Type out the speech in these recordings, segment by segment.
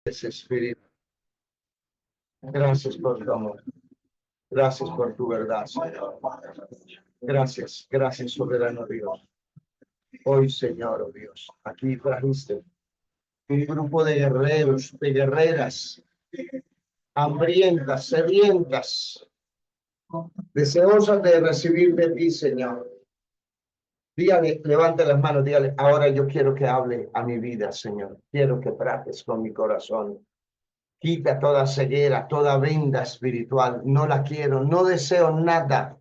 Espíritu. Gracias por tu amor. Gracias por tu verdad, Señor. Gracias, gracias, soberano Dios. Hoy, Señor, oh Dios, aquí trajiste un grupo de guerreros, de guerreras, hambrientas, sedientas, deseosas de recibir de ti, Señor. Dígale, levante las manos, dígale, ahora yo quiero que hable a mi vida, Señor. Quiero que trates con mi corazón. Quita toda ceguera, toda venda espiritual. No la quiero, no deseo nada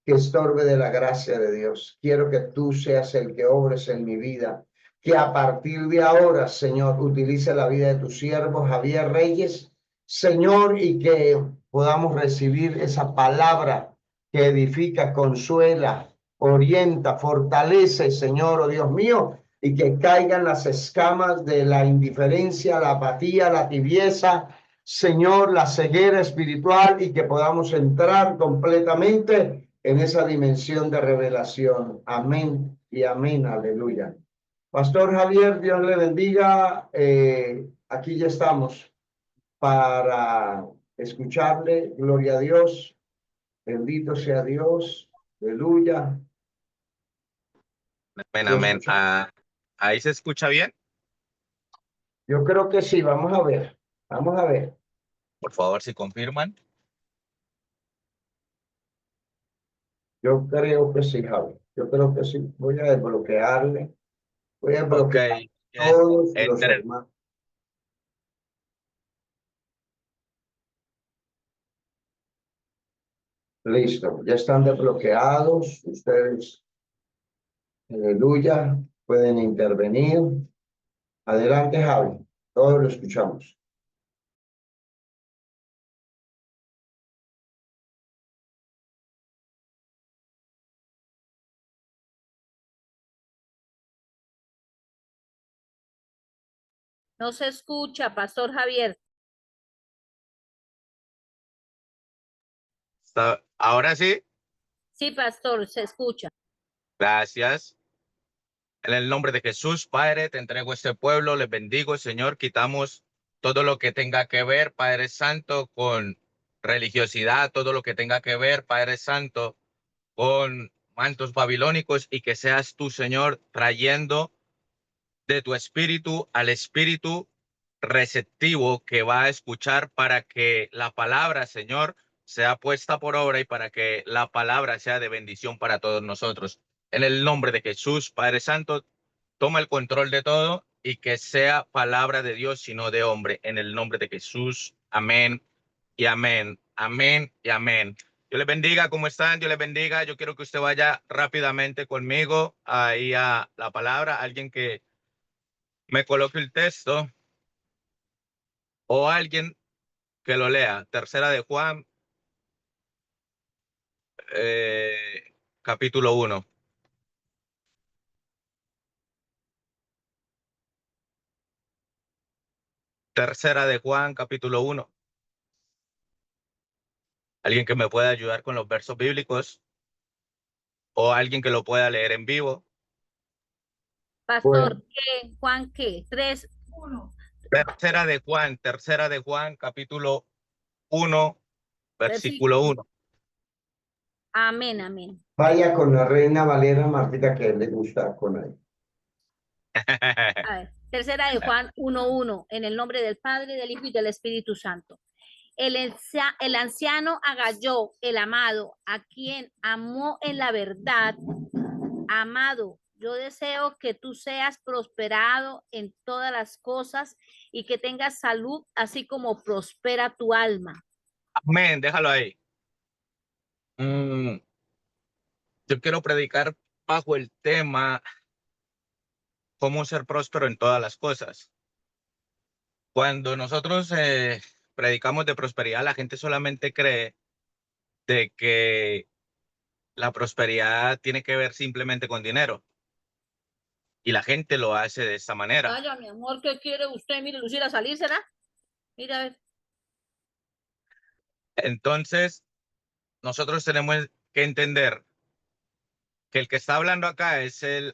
que estorbe de la gracia de Dios. Quiero que tú seas el que obres en mi vida. Que a partir de ahora, Señor, utilice la vida de tu siervo Javier Reyes, Señor, y que podamos recibir esa palabra que edifica, consuela, orienta, fortalece, Señor, oh Dios mío, y que caigan las escamas de la indiferencia, la apatía, la tibieza, Señor, la ceguera espiritual, y que podamos entrar completamente en esa dimensión de revelación. Amén y amén, aleluya. Pastor Javier, Dios le bendiga. Aquí ya estamos para escucharle. Gloria a Dios. Bendito sea Dios. Aleluya. Amén, amén. ¿Ahí se escucha bien? Yo creo que sí, vamos a ver. Vamos a ver. Por favor, si confirman. Yo creo que sí, Javi. Yo creo que sí. Voy a desbloquearle. Voy a Ok. desbloquear todos los Entre, hermanos. Listo. Ya están desbloqueados. Ustedes, aleluya, pueden intervenir. Adelante, Javi. Todos lo escuchamos. No se escucha, Pastor Javier. ahora sí. Sí, Pastor, se escucha. Gracias. En el nombre de Jesús, Padre, te entrego este pueblo, les bendigo, Señor. Quitamos todo lo que tenga que ver, Padre Santo, con religiosidad, todo lo que tenga que ver, Padre Santo, con mantos babilónicos, y que seas tú, Señor, trayendo de tu espíritu al espíritu receptivo que va a escuchar, para que la palabra, Señor, sea puesta por obra y para que la palabra sea de bendición para todos nosotros. En el nombre de Jesús, Padre Santo, toma el control de todo y que sea palabra de Dios y no de hombre. En el nombre de Jesús. Amén y amén. Amén y amén. Dios les bendiga. ¿Cómo están? Dios les bendiga. Yo quiero que usted vaya rápidamente conmigo ahí a la palabra. Alguien que me coloque el texto o alguien que lo lea. Tercera de Juan, capítulo 1. Tercera de Juan, capítulo 1. Alguien que me pueda ayudar con los versos bíblicos o alguien que lo pueda leer en vivo. Pastor, Bueno, ¿qué? Juan, ¿qué? 3, 1. Tercera de Juan, capítulo 1, versículo Versículo. 1. Amén, amén. vaya con la Reina Valera Martita, que le gusta con él. A ver, tercera de Juan 1:1, en el nombre del Padre, del Hijo y del Espíritu Santo. El anciano Agalló, el amado, a quien amó en la verdad, amado, yo deseo que tú seas prosperado en todas las cosas y que tengas salud, así como prospera tu alma. Amén, déjalo ahí. Yo quiero predicar bajo el tema cómo ser próspero en todas las cosas. Cuando nosotros predicamos de prosperidad, la gente solamente cree de que la prosperidad tiene que ver simplemente con dinero. Y la gente lo hace de esta manera. Vaya, mi amor, ¿qué quiere usted? Mire, Lucila, salir, ¿será? Mira, a ver. Entonces, nosotros tenemos que entender que el que está hablando acá es el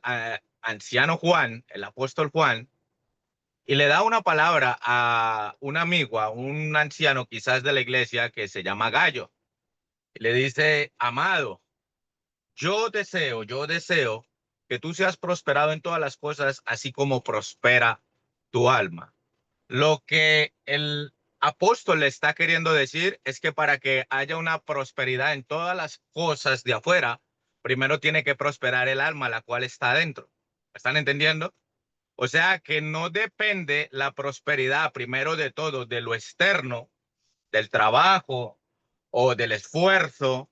anciano Juan, el apóstol Juan, y le da una palabra a un amigo, a un anciano quizás de la iglesia que se llama Gallo. Y le dice, amado, yo deseo que tú seas prosperado en todas las cosas, así como prospera tu alma. Lo que el apóstol le está queriendo decir es que para que haya una prosperidad en todas las cosas de afuera, primero tiene que prosperar el alma, la cual está adentro. ¿Están entendiendo? O sea que no depende la prosperidad, primero de todo, de lo externo, del trabajo o del esfuerzo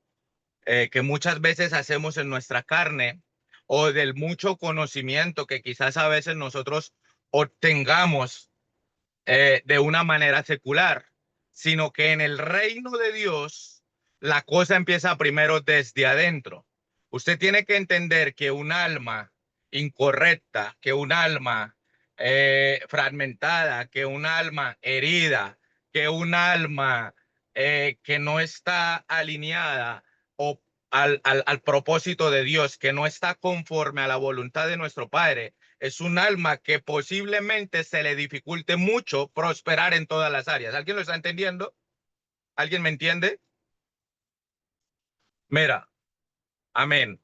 que muchas veces hacemos en nuestra carne o del mucho conocimiento que quizás a veces nosotros obtengamos de una manera secular, sino que en el reino de Dios la cosa empieza primero desde adentro. Usted tiene que entender que un alma incorrecta, que un alma fragmentada, que un alma herida, que un alma que no está alineada o al propósito de Dios, que no está conforme a la voluntad de nuestro Padre, es un alma que posiblemente se le dificulte mucho prosperar en todas las áreas. ¿Alguien lo está entendiendo? ¿Alguien me entiende? Mira, amén.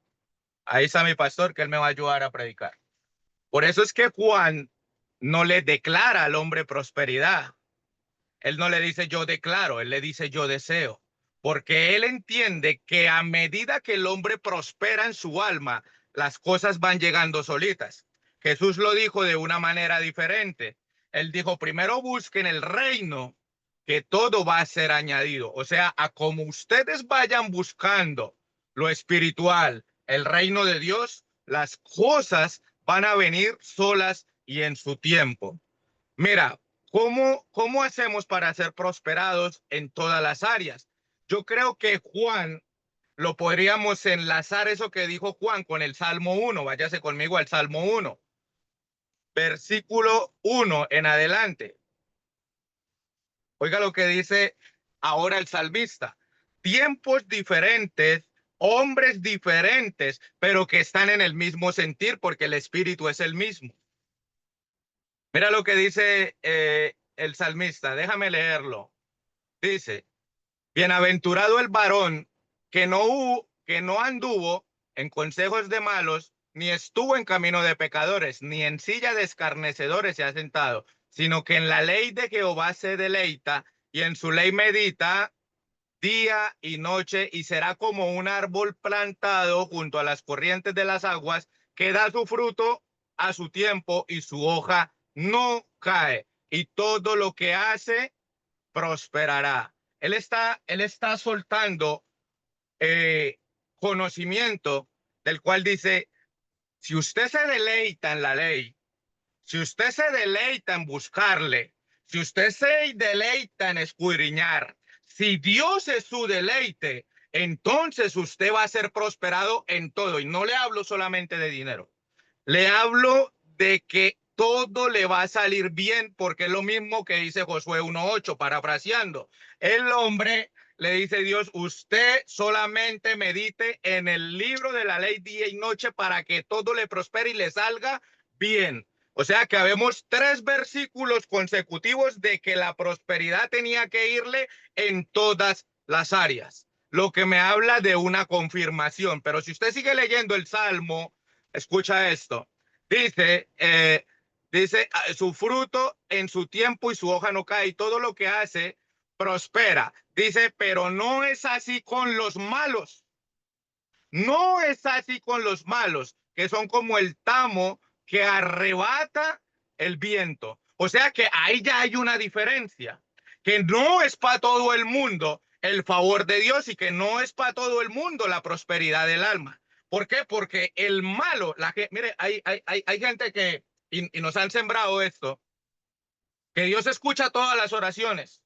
Ahí está mi pastor que él me va a ayudar a predicar. Por eso es que Juan no le declara al hombre prosperidad. Él no le dice yo declaro, él le dice yo deseo. Porque él entiende que a medida que el hombre prospera en su alma, las cosas van llegando solitas. Jesús lo dijo de una manera diferente. Él dijo, primero busquen el reino, que todo va a ser añadido. O sea, a como ustedes vayan buscando lo espiritual, el reino de Dios, las cosas van a venir solas y en su tiempo. Mira, ¿cómo hacemos para ser prosperados en todas las áreas? Yo creo que Juan lo podríamos enlazar eso que dijo Juan con el Salmo 1. Váyase conmigo al Salmo 1, versículo 1 en adelante. Oiga lo que dice ahora el salmista. Tiempos diferentes, hombres diferentes, pero que están en el mismo sentir porque el espíritu es el mismo. Mira lo que dice el salmista, déjame leerlo. Dice, bienaventurado el varón que no anduvo en consejos de malos, ni estuvo en camino de pecadores, ni en silla de escarnecedores se ha sentado, sino que en la ley de Jehová se deleita y en su ley medita día y noche, y será como un árbol plantado junto a las corrientes de las aguas, que da su fruto a su tiempo y su hoja no cae, y todo lo que hace prosperará. Él está soltando conocimiento del cual dice, si usted se deleita en la ley, si usted se deleita en buscarle, si usted se deleita en escudriñar, si Dios es su deleite, entonces usted va a ser prosperado en todo. Y no le hablo solamente de dinero, le hablo de que todo le va a salir bien, porque es lo mismo que dice Josué 1:8, parafraseando. El hombre le dice Dios, usted solamente medite en el libro de la ley día y noche para que todo le prospere y le salga bien. O sea que habemos 3 versículos consecutivos de que la prosperidad tenía que irle en todas las áreas, lo que me habla de una confirmación. Pero si usted sigue leyendo el Salmo, escucha esto. Dice, su fruto en su tiempo y su hoja no cae, y todo lo que hace prospera. Dice, pero no es así con los malos. No es así con los malos, que son como el tamo que arrebata el viento. O sea que ahí ya hay una diferencia, que no es para todo el mundo el favor de Dios y que no es para todo el mundo la prosperidad del alma. ¿Por qué? Porque el malo, mire, hay gente que, y nos han sembrado esto, que Dios escucha todas las oraciones,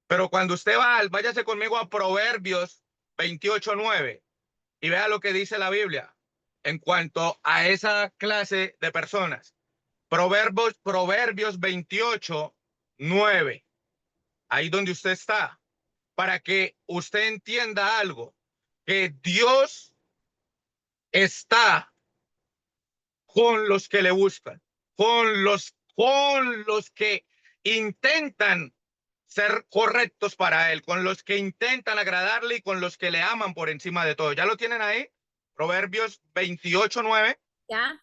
pero cuando usted váyase conmigo a Proverbios 28:9 y vea lo que dice la Biblia en cuanto a esa clase de personas. Proverbios 28:9, ahí donde usted está, para que usted entienda algo, que Dios está con los que le buscan, con los que intentan ser correctos para él, con los que intentan agradarle y con los que le aman por encima de todo. ¿Ya lo tienen ahí? Proverbios 28:9. ¿Ya?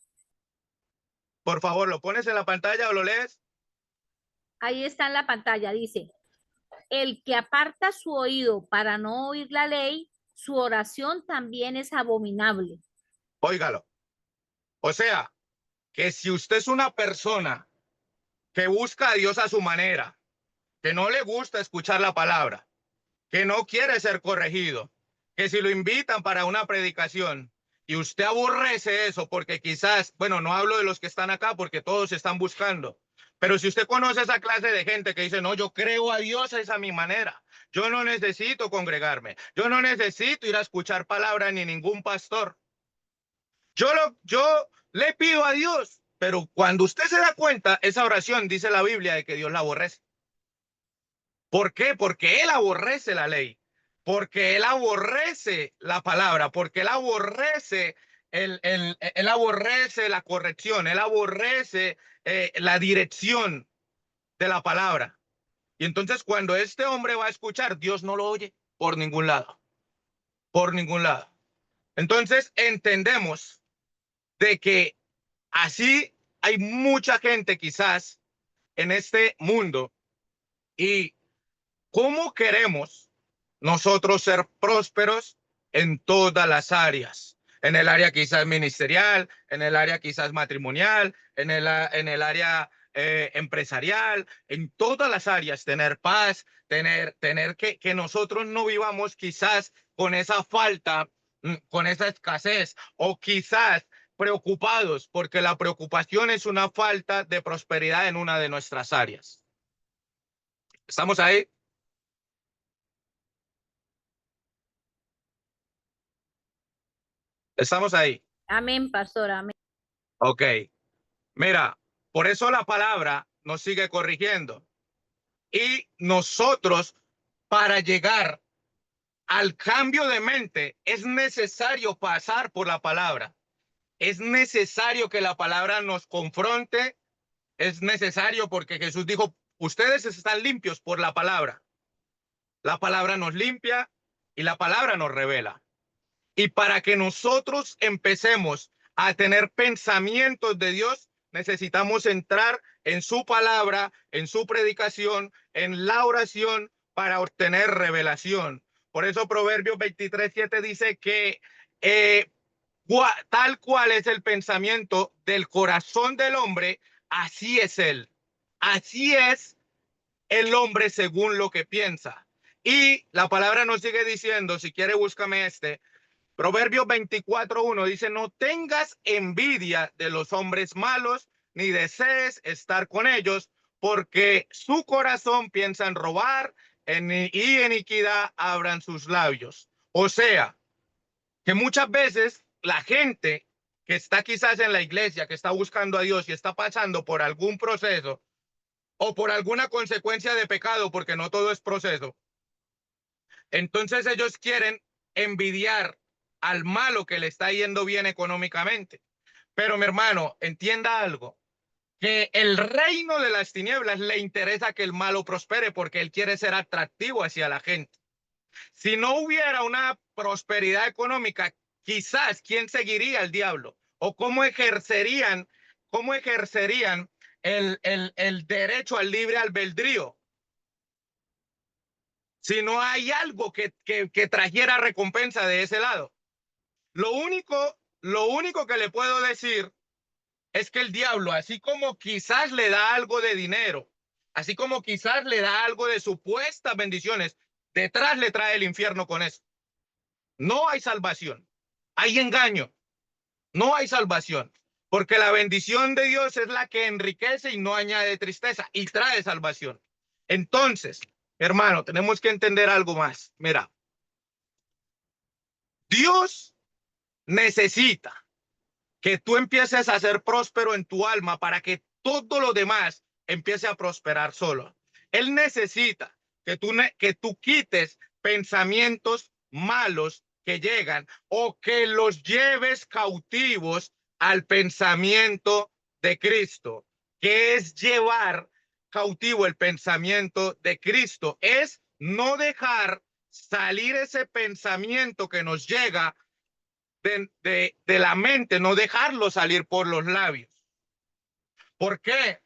Por favor, ¿lo pones en la pantalla o lo lees? Ahí está en la pantalla, dice, el que aparta su oído para no oír la ley, su oración también es abominable. Óigalo. O sea, que si usted es una persona que busca a Dios a su manera, que no le gusta escuchar la palabra, que no quiere ser corregido, que si lo invitan para una predicación y usted aborrece eso porque quizás, bueno, no hablo de los que están acá porque todos están buscando, pero si usted conoce esa clase de gente que dice, no, yo creo a Dios es a mi manera, yo no necesito congregarme, yo no necesito ir a escuchar palabra ni ningún pastor, yo le pido a Dios, pero cuando usted se da cuenta, esa oración dice la Biblia de que Dios la aborrece. ¿Por qué? Porque él aborrece la ley, porque él aborrece la palabra, porque él aborrece él aborrece la corrección, él aborrece la dirección de la palabra. Y entonces cuando este hombre va a escuchar, Dios no lo oye por ningún lado, por ningún lado. Entonces entendemos de que así hay mucha gente quizás en este mundo y ¿cómo queremos nosotros ser prósperos en todas las áreas? En el área quizás ministerial, en el área quizás matrimonial, en el área empresarial, en todas las áreas, tener paz, tener que nosotros no vivamos quizás con esa falta, con esa escasez, o quizás preocupados, porque la preocupación es una falta de prosperidad en una de nuestras áreas. ¿Estamos ahí? Estamos ahí. Amén, pastor, amén. Ok. Mira, por eso la palabra nos sigue corrigiendo. Y nosotros, para llegar al cambio de mente, es necesario pasar por la palabra. Es necesario que la palabra nos confronte. Es necesario porque Jesús dijo, ustedes están limpios por la palabra. La palabra nos limpia y la palabra nos revela. Y para que nosotros empecemos a tener pensamientos de Dios, necesitamos entrar en su palabra, en su predicación, en la oración para obtener revelación. Por eso Proverbios 23:7 dice que tal cual es el pensamiento del corazón del hombre, así es él. Así es el hombre según lo que piensa. Y la palabra nos sigue diciendo, si quiere búscame Proverbios 24:1 dice, no tengas envidia de los hombres malos, ni desees estar con ellos, porque su corazón piensa en robar y iniquidad abran sus labios. O sea, que muchas veces la gente que está quizás en la iglesia, que está buscando a Dios y está pasando por algún proceso o por alguna consecuencia de pecado, porque no todo es proceso, entonces ellos quieren envidiar al malo que le está yendo bien económicamente. Pero mi hermano, entienda algo, que el reino de las tinieblas le interesa que el malo prospere porque él quiere ser atractivo hacia la gente. Si no hubiera una prosperidad económica, quizás quién seguiría al diablo o cómo ejercerían el derecho al libre albedrío. Si no hay algo que trajera recompensa de ese lado. Lo único que le puedo decir es que el diablo, así como quizás le da algo de dinero, así como quizás le da algo de supuestas bendiciones, detrás le trae el infierno con eso. No hay salvación, hay engaño, no hay salvación, porque la bendición de Dios es la que enriquece y no añade tristeza y trae salvación. Entonces, hermano, tenemos que entender algo más. Mira, Dios necesita que tú empieces a ser próspero en tu alma para que todo lo demás empiece a prosperar solo. Él necesita que tú quites pensamientos malos que llegan o que los lleves cautivos al pensamiento de Cristo. que es llevar cautivo el pensamiento de Cristo, es no dejar salir ese pensamiento que nos llega de la mente, no dejarlo salir por los labios. ¿Por qué?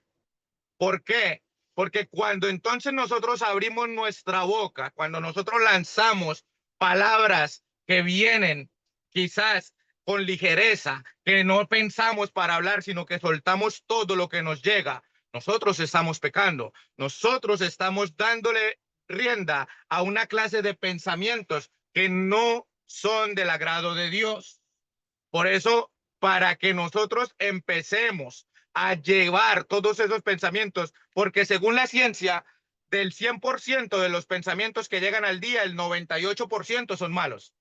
¿Por qué? Porque cuando entonces nosotros abrimos nuestra boca, cuando nosotros lanzamos palabras que vienen quizás con ligereza, que no pensamos para hablar, sino que soltamos todo lo que nos llega, nosotros estamos pecando. Nosotros estamos dándole rienda a una clase de pensamientos que no son del agrado de Dios. Por eso, para que nosotros empecemos a llevar todos esos pensamientos, porque según la ciencia, del 100% de los pensamientos que llegan al día, el 98% son malos.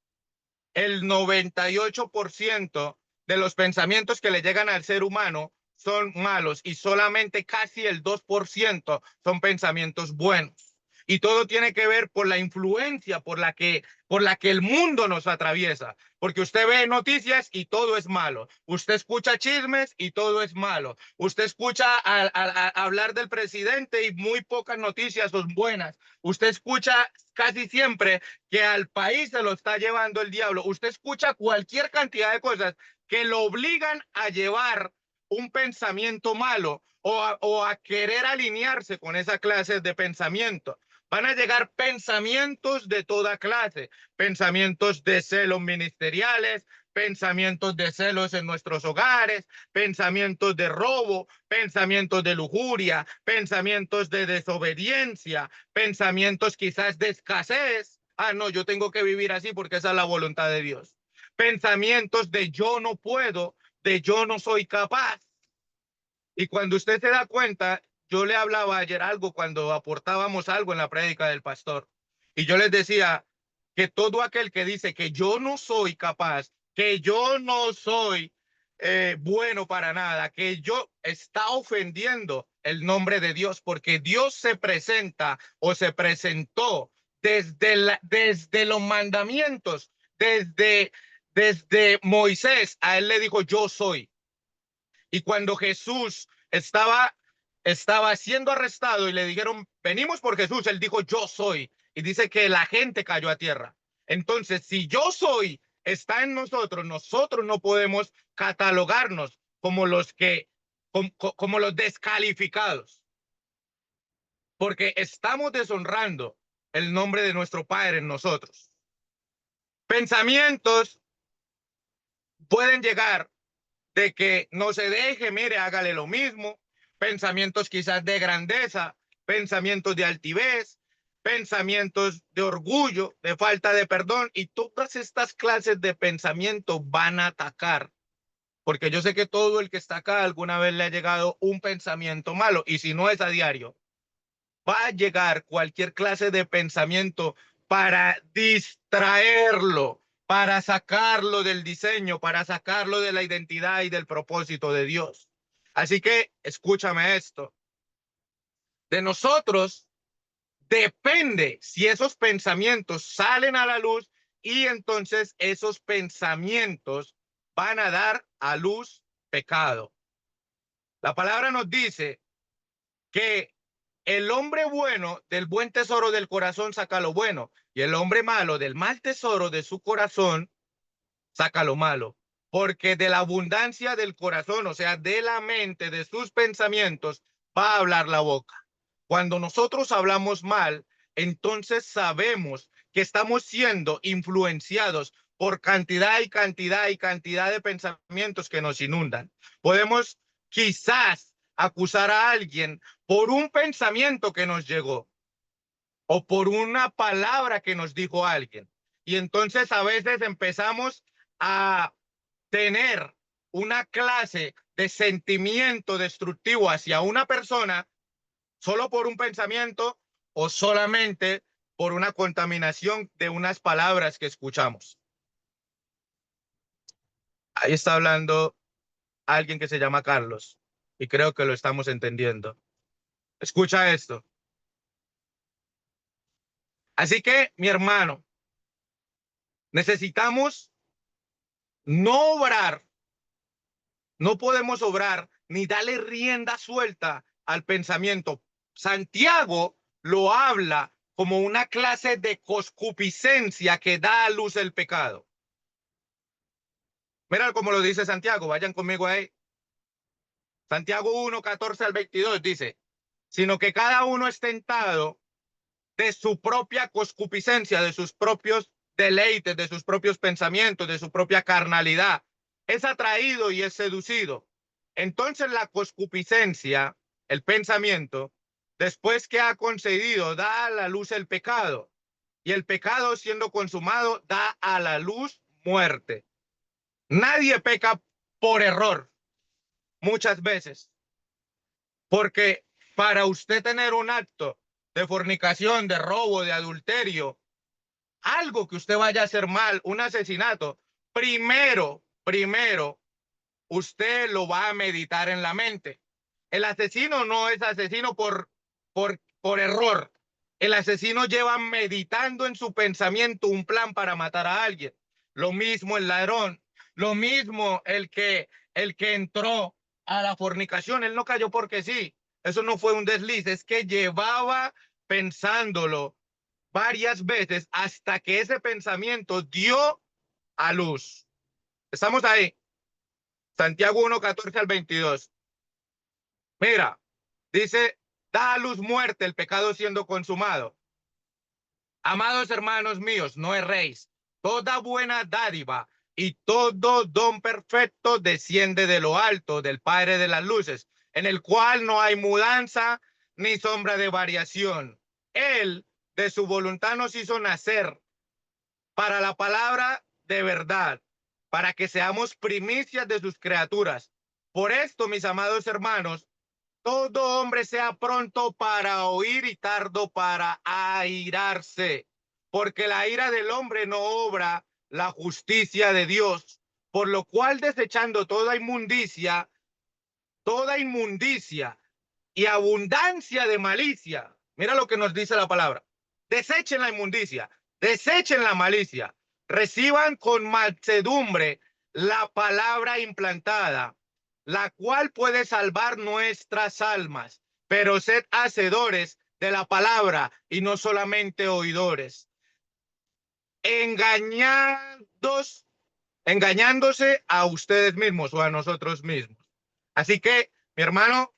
El 98% de los pensamientos que le llegan al ser humano son malos y solamente casi el 2% son pensamientos buenos. Y todo tiene que ver por la influencia por la que el mundo nos atraviesa. Porque usted ve noticias y todo es malo. Usted escucha chismes y todo es malo. Usted escucha a hablar del presidente y muy pocas noticias son buenas. Usted escucha casi siempre que al país se lo está llevando el diablo. Usted escucha cualquier cantidad de cosas que lo obligan a llevar un pensamiento malo o a querer alinearse con esa clase de pensamiento. Van a llegar pensamientos de toda clase, pensamientos de celos ministeriales, pensamientos de celos en nuestros hogares, pensamientos de robo, pensamientos de lujuria, pensamientos de desobediencia, pensamientos quizás de escasez. Ah, no, yo tengo que vivir así porque esa es la voluntad de Dios. Pensamientos de yo no puedo, de yo no soy capaz. Y cuando usted se da cuenta, yo le hablaba ayer algo cuando aportábamos algo en la prédica del pastor. Y yo les decía que todo aquel que dice que yo no soy capaz, que yo no soy bueno para nada, que yo está ofendiendo el nombre de Dios, porque Dios se presenta o se presentó desde los mandamientos, desde Moisés, a él le dijo yo soy. Y cuando Jesús estaba siendo arrestado y le dijeron, venimos por Jesús, él dijo, yo soy. Y dice que la gente cayó a tierra. Entonces, si yo soy está en nosotros, nosotros no podemos catalogarnos como como los descalificados, porque estamos deshonrando el nombre de nuestro Padre en nosotros. Pensamientos pueden llegar de que no se deje, mire, hágale lo mismo, pensamientos quizás de grandeza, pensamientos de altivez, pensamientos de orgullo, de falta de perdón, y todas estas clases de pensamiento van a atacar, porque yo sé que todo el que está acá alguna vez le ha llegado un pensamiento malo, y si no es a diario, va a llegar cualquier clase de pensamiento para distraerlo, para sacarlo del diseño, para sacarlo de la identidad y del propósito de Dios. Así que escúchame esto. De nosotros depende si esos pensamientos salen a la luz y entonces esos pensamientos van a dar a luz pecado. La palabra nos dice que el hombre bueno del buen tesoro del corazón saca lo bueno y el hombre malo del mal tesoro de su corazón saca lo malo. Porque de la abundancia del corazón, o sea, de la mente, de sus pensamientos, va a hablar la boca. Cuando nosotros hablamos mal, entonces sabemos que estamos siendo influenciados por cantidad y cantidad y cantidad de pensamientos que nos inundan. Podemos quizás acusar a alguien por un pensamiento que nos llegó o por una palabra que nos dijo alguien. Y entonces a veces empezamos a tener una clase de sentimiento destructivo hacia una persona solo por un pensamiento o solamente por una contaminación de unas palabras que escuchamos. Ahí está hablando alguien que se llama Carlos y creo que lo estamos entendiendo. Escucha esto. Así que, mi hermano, necesitamos no obrar, no podemos obrar ni dale rienda suelta al pensamiento. Santiago lo habla como una clase de concupiscencia que da a luz el pecado. Mira cómo lo dice Santiago, vayan conmigo ahí. Santiago 1, 14 al 22 dice, sino que cada uno es tentado de su propia concupiscencia, de sus propios deleites, de sus propios pensamientos, de su propia carnalidad. Es atraído y es seducido. Entonces la concupiscencia, el pensamiento, después que ha concedido, da a la luz el pecado. Y el pecado, siendo consumado, da a la luz muerte. Nadie peca por error, muchas veces, porque para usted tener un acto de fornicación, de robo, de adulterio, algo que usted vaya a hacer mal, un asesinato, primero, usted lo va a meditar en la mente. El asesino no es asesino por error. El asesino lleva meditando en su pensamiento un plan para matar a alguien. Lo mismo el ladrón, lo mismo el que entró a la fornicación. Él no cayó porque sí. Eso no fue un desliz, es que llevaba pensándolo varias veces hasta que ese pensamiento dio a luz. Estamos ahí. Santiago 1, 14 al 22. Mira, dice, da a luz muerte el pecado siendo consumado. Amados hermanos míos, no erréis. Toda buena dádiva y todo don perfecto desciende de lo alto, del Padre de las luces, en el cual no hay mudanza ni sombra de variación. Él, de su voluntad, nos hizo nacer para la palabra de verdad, para que seamos primicias de sus criaturas. Por esto, mis amados hermanos, todo hombre sea pronto para oír y tardo para airarse, porque la ira del hombre no obra la justicia de Dios, por lo cual desechando toda inmundicia y abundancia de malicia, mira lo que nos dice la palabra, desechen la inmundicia, desechen la malicia, reciban con mansedumbre la palabra implantada, la cual puede salvar nuestras almas, pero sed hacedores de la palabra y no solamente oidores, engañándose a ustedes mismos o a nosotros mismos. Así que, mi hermano,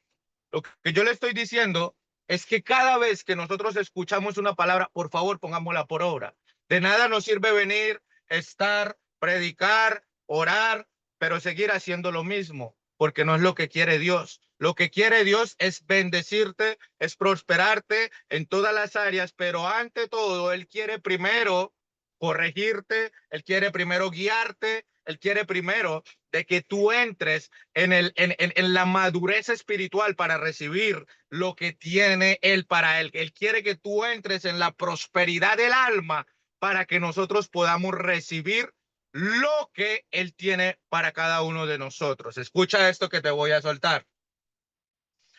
lo que yo le estoy diciendo es que cada vez que nosotros escuchamos una palabra, por favor, pongámosla por obra. De nada nos sirve venir, estar, predicar, orar, pero seguir haciendo lo mismo, porque no es lo que quiere Dios. Lo que quiere Dios es bendecirte, es prosperarte en todas las áreas, pero ante todo, Él quiere primero corregirte, Él quiere primero guiarte, Él quiere primero de que tú entres en la madurez espiritual para recibir lo que tiene Él para Él. Él quiere que tú entres en la prosperidad del alma para que nosotros podamos recibir lo que Él tiene para cada uno de nosotros. Escucha esto que te voy a soltar.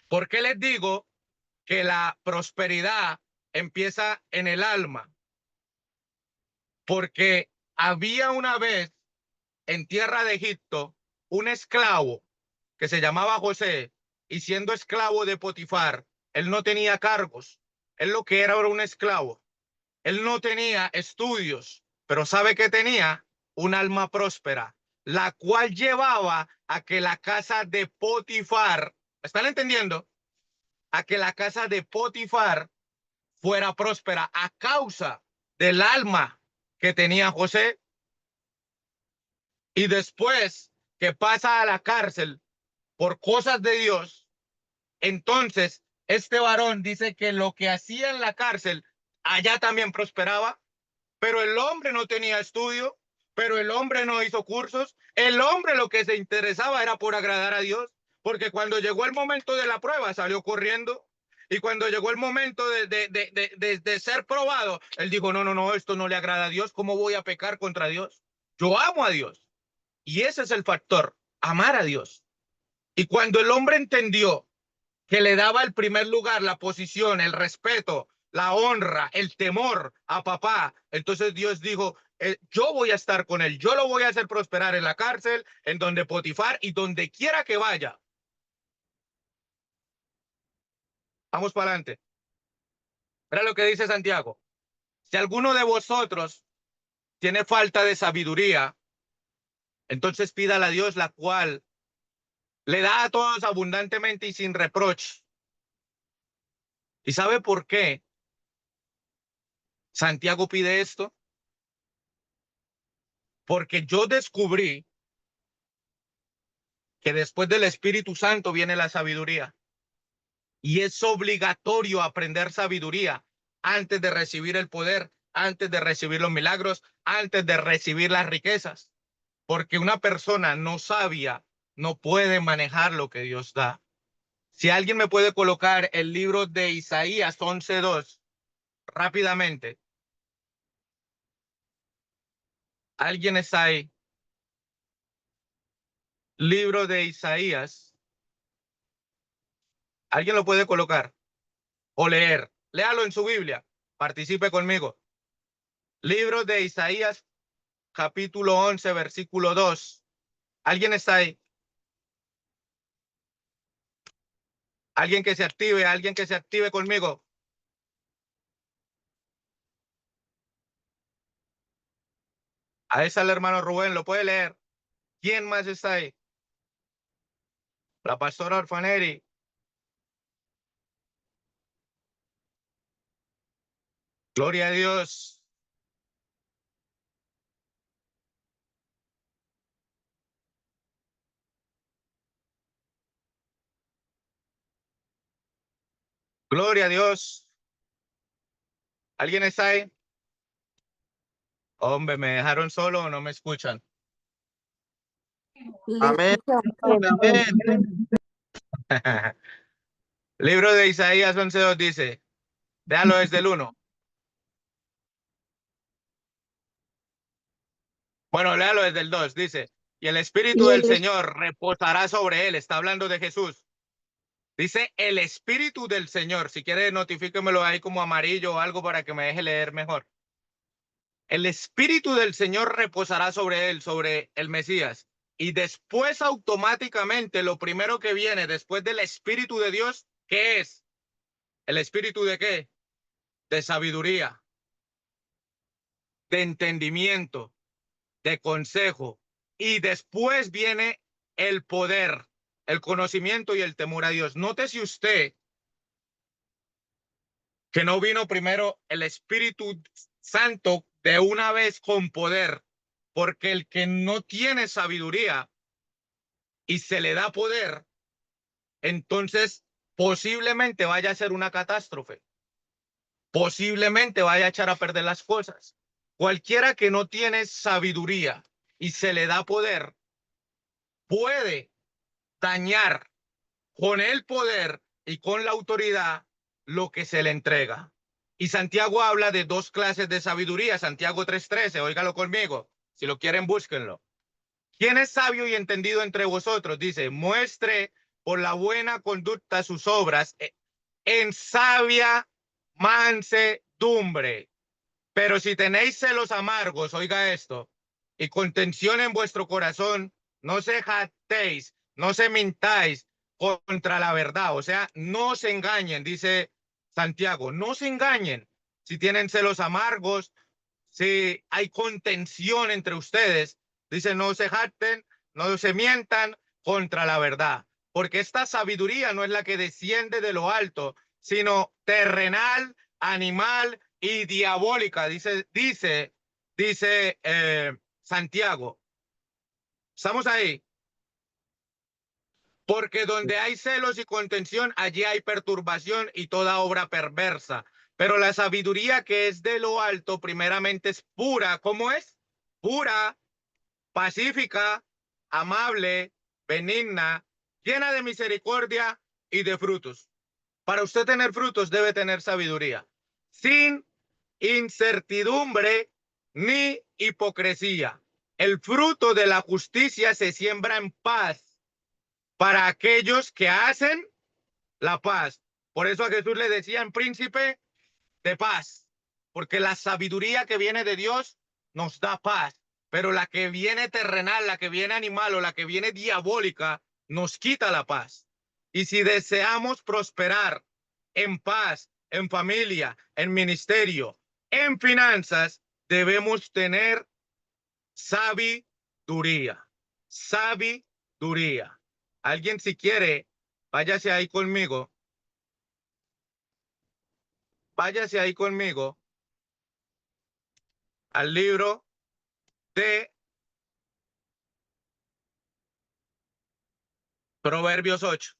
¿Por qué les digo que la prosperidad empieza en el alma? Porque había una vez en tierra de Egipto un esclavo que se llamaba José, y siendo esclavo de Potifar, él no tenía cargos, él lo que era un esclavo, él no tenía estudios, pero ¿sabe qué tenía? Un alma próspera, la cual llevaba a que la casa de Potifar, ¿están entendiendo? A que la casa de Potifar fuera próspera a causa del alma que tenía José. Y después que pasa a la cárcel por cosas de Dios, entonces este varón dice que lo que hacía en la cárcel allá también prosperaba, pero el hombre no tenía estudio, pero el hombre no hizo cursos, el hombre lo que se interesaba era por agradar a Dios, porque cuando llegó el momento de la prueba salió corriendo, y cuando llegó el momento de ser probado, él dijo, no, esto no le agrada a Dios, ¿cómo voy a pecar contra Dios? Yo amo a Dios. Y ese es el factor, amar a Dios. Y cuando el hombre entendió que le daba el primer lugar, la posición, el respeto, la honra, el temor a papá, entonces Dios dijo, yo voy a estar con él, yo lo voy a hacer prosperar en la cárcel, en donde Potifar y donde quiera que vaya. Vamos para adelante. Mira lo que dice Santiago. Si alguno de vosotros tiene falta de sabiduría, entonces pídala a Dios, la cual le da a todos abundantemente y sin reproche. ¿Y sabe por qué Santiago pide esto? Porque yo descubrí que después del Espíritu Santo viene la sabiduría. Y es obligatorio aprender sabiduría antes de recibir el poder, antes de recibir los milagros, antes de recibir las riquezas. Porque una persona no sabia no puede manejar lo que Dios da. Si alguien me puede colocar el libro de Isaías 11:2 rápidamente. ¿Alguien está ahí? Libro de Isaías. ¿Alguien lo puede colocar o leer? Léalo en su Biblia. Participe conmigo. Libro de Isaías, capítulo 11, versículo 2. ¿Alguien está ahí? Alguien que se active conmigo. Ahí está el hermano Rubén, lo puede leer. ¿Quién más está ahí? La pastora Orfaneri. Gloria a Dios. Gloria a Dios. ¿Alguien está ahí? Hombre, ¿me dejaron solo o no me escuchan? Amén. Amén. Libro de Isaías 11:2 dice, déjalo desde el 1. Bueno, léalo desde el 2. Dice, y el Espíritu del Señor reposará sobre él. Está hablando de Jesús. Dice el Espíritu del Señor. Si quiere, notifíquemelo ahí como amarillo o algo para que me deje leer mejor. El Espíritu del Señor reposará sobre él, sobre el Mesías. Y después automáticamente lo primero que viene después del Espíritu de Dios, ¿qué es? ¿El Espíritu de qué? De sabiduría, de entendimiento, de consejo. Y después viene el poder, el conocimiento y el temor a Dios. Nótese usted que no vino primero el Espíritu Santo de una vez con poder, porque el que no tiene sabiduría y se le da poder, entonces posiblemente vaya a ser una catástrofe, posiblemente vaya a echar a perder las cosas. Cualquiera que no tiene sabiduría y se le da poder, puede dañar con el poder y con la autoridad lo que se le entrega. Y Santiago habla de dos clases de sabiduría. Santiago 3:13, óigalo conmigo. Si lo quieren, búsquenlo. ¿Quién es sabio y entendido entre vosotros? Dice, muestre por la buena conducta sus obras en sabia mansedumbre. Pero si tenéis celos amargos, oiga esto, y contención en vuestro corazón, no se jactéis, no se mintáis contra la verdad. O sea, no se engañen, dice Santiago, no se engañen. Si tienen celos amargos, si hay contención entre ustedes, dice, no se jacten, no se mientan contra la verdad. Porque esta sabiduría no es la que desciende de lo alto, sino terrenal, animal y diabólica, dice Santiago. ¿Estamos ahí? Porque donde hay celos y contención, allí hay perturbación y toda obra perversa. Pero la sabiduría que es de lo alto, primeramente es pura. ¿Cómo es? Pura, pacífica, amable, benigna, llena de misericordia y de frutos. Para usted tener frutos debe tener sabiduría, sin incertidumbre ni hipocresía. El fruto de la justicia se siembra en paz para aquellos que hacen la paz. Por eso a Jesús le decían príncipe de paz, porque la sabiduría que viene de Dios nos da paz, pero la que viene terrenal, la que viene animal o la que viene diabólica nos quita la paz. Y si deseamos prosperar en paz, en familia, en ministerio, en finanzas, debemos tener sabiduría. Sabiduría. Alguien si quiere, váyase ahí conmigo. Váyase ahí conmigo al libro de Proverbios 8.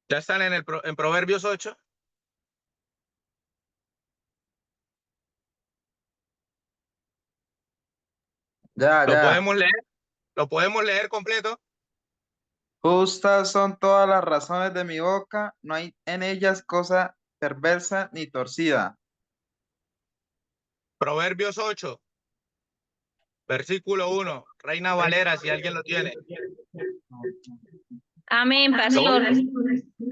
¿Ya están en Proverbios 8? Ya, ¿Lo ya. podemos leer? ¿Lo podemos leer completo? Justas son todas las razones de mi boca, no hay en ellas cosa perversa ni torcida. Proverbios 8, versículo 1. Reina Valera, si alguien lo tiene. Amén, pastor.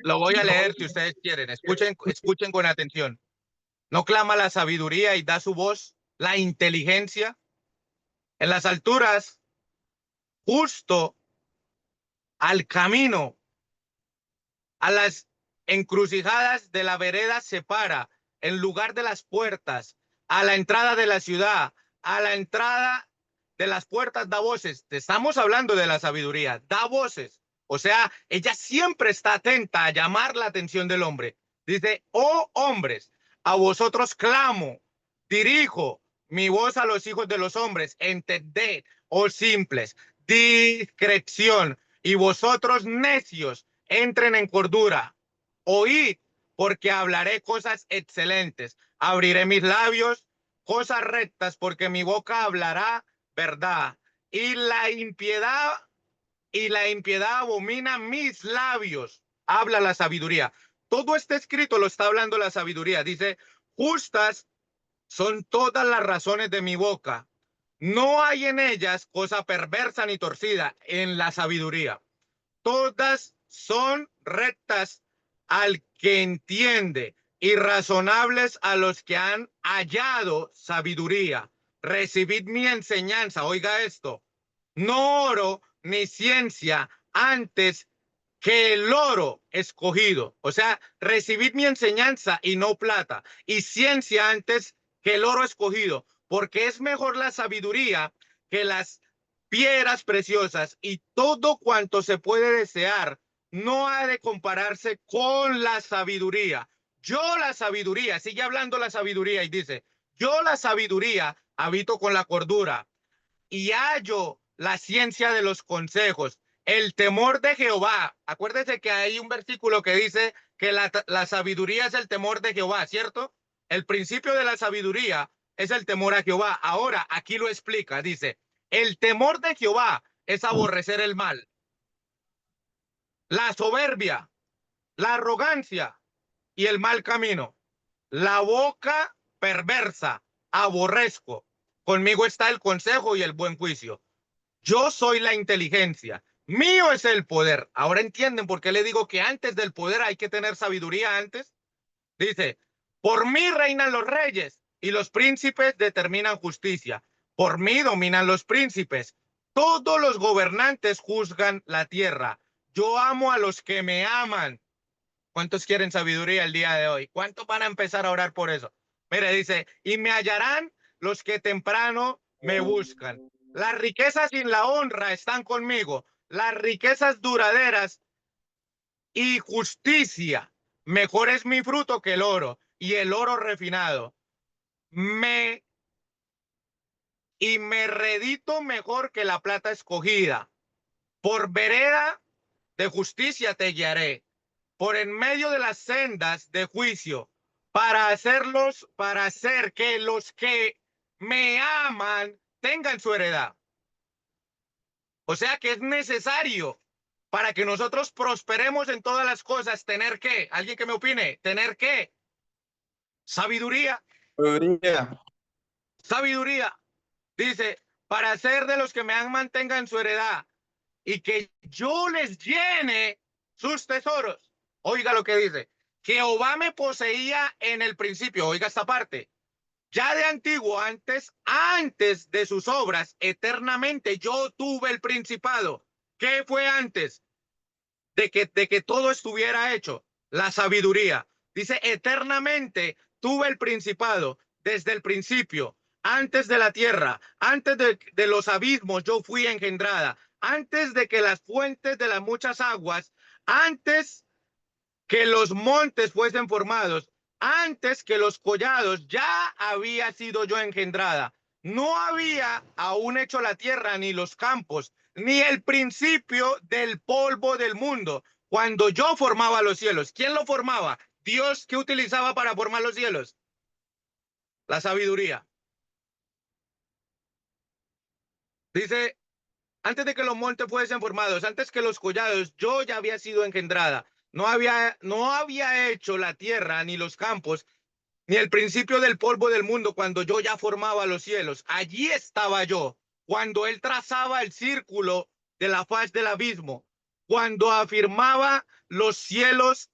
Lo voy a leer si ustedes quieren. Escuchen con atención. ¿No clama la sabiduría y da su voz la inteligencia? En las alturas, justo al camino, a las encrucijadas de la vereda se para, en lugar de las puertas, a la entrada de la ciudad, a la entrada de las puertas da voces. Estamos hablando de la sabiduría, da voces. O sea, ella siempre está atenta a llamar la atención del hombre. Dice, oh hombres, a vosotros clamo, dirijo mi voz a los hijos de los hombres, entended, oh simples, discreción, y vosotros necios, entren en cordura, oíd, porque hablaré cosas excelentes, abriré mis labios, cosas rectas, porque mi boca hablará verdad, y la impiedad abomina mis labios, habla la sabiduría. Todo este escrito lo está hablando la sabiduría, dice, justas son todas las razones de mi boca, no hay en ellas cosa perversa ni torcida en la sabiduría. Todas son rectas al que entiende y razonables a los que han hallado sabiduría. Recibid mi enseñanza, oiga esto, no oro ni ciencia antes que el oro escogido. O sea, recibid mi enseñanza y no plata, y ciencia antes que el oro escogido, porque es mejor la sabiduría que las piedras preciosas, y todo cuanto se puede desear no ha de compararse con la sabiduría. Yo la sabiduría, sigue hablando la sabiduría y dice, yo la sabiduría habito con la cordura y hallo la ciencia de los consejos, el temor de Jehová. Acuérdese que hay un versículo que dice que la sabiduría es el temor de Jehová, ¿cierto? El principio de la sabiduría es el temor a Jehová. Ahora, aquí lo explica, dice, el temor de Jehová es aborrecer el mal, la soberbia, la arrogancia y el mal camino. La boca perversa, aborrezco. Conmigo está el consejo y el buen juicio. Yo soy la inteligencia, mío es el poder. Ahora entienden por qué le digo que antes del poder hay que tener sabiduría antes. Dice, por mí reinan los reyes y los príncipes determinan justicia. Por mí dominan los príncipes. Todos los gobernantes juzgan la tierra. Yo amo a los que me aman. ¿Cuántos quieren sabiduría el día de hoy? ¿Cuántos van a empezar a orar por eso? Mire, dice, y me hallarán los que temprano me buscan. Las riquezas y la honra están conmigo. Las riquezas duraderas y justicia. Mejor es mi fruto que el oro y el oro refinado. Me redito mejor que la plata escogida. Por vereda de justicia te guiaré, por en medio de las sendas de juicio, para hacer que los que me aman tengan su heredad. O sea que es necesario para que nosotros prosperemos en todas las cosas, tener que, alguien que me opine, tener que, sabiduría, Sabiduría. sabiduría. Dice, para hacer de los que me aman tengan su heredad y que yo les llene sus tesoros. Oiga lo que dice. Jehová me poseía en el principio. Oiga esta parte. Ya de antiguo, antes de sus obras, eternamente yo tuve el principado ¿Qué fue antes de que todo estuviera hecho? La sabiduría. Dice, eternamente tuve el principado desde el principio, antes de la tierra, antes de los abismos yo fui engendrada, antes de que las fuentes de las muchas aguas, antes que los montes fuesen formados, antes que los collados, ya había sido yo engendrada. No había aún hecho la tierra ni los campos, ni el principio del polvo del mundo, cuando yo formaba los cielos. ¿Quién lo formaba? Dios. ¿Qué utilizaba para formar los cielos? La sabiduría. Dice, antes de que los montes fuesen formados, antes que los collados, yo ya había sido engendrada. No había hecho la tierra ni los campos, ni el principio del polvo del mundo, cuando yo ya formaba los cielos. Allí estaba yo, cuando él trazaba el círculo de la faz del abismo, cuando afirmaba los cielos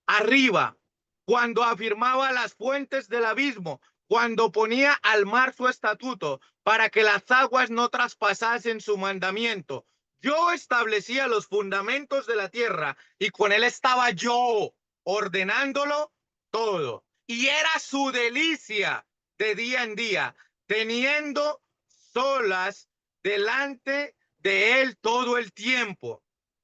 arriba, cuando afirmaba las fuentes del abismo, cuando ponía al mar su estatuto para que las aguas no traspasasen su mandamiento. Yo establecía los fundamentos de la tierra y con él estaba yo ordenándolo todo. Y era su delicia de día en día, teniendo solas delante de él todo el tiempo.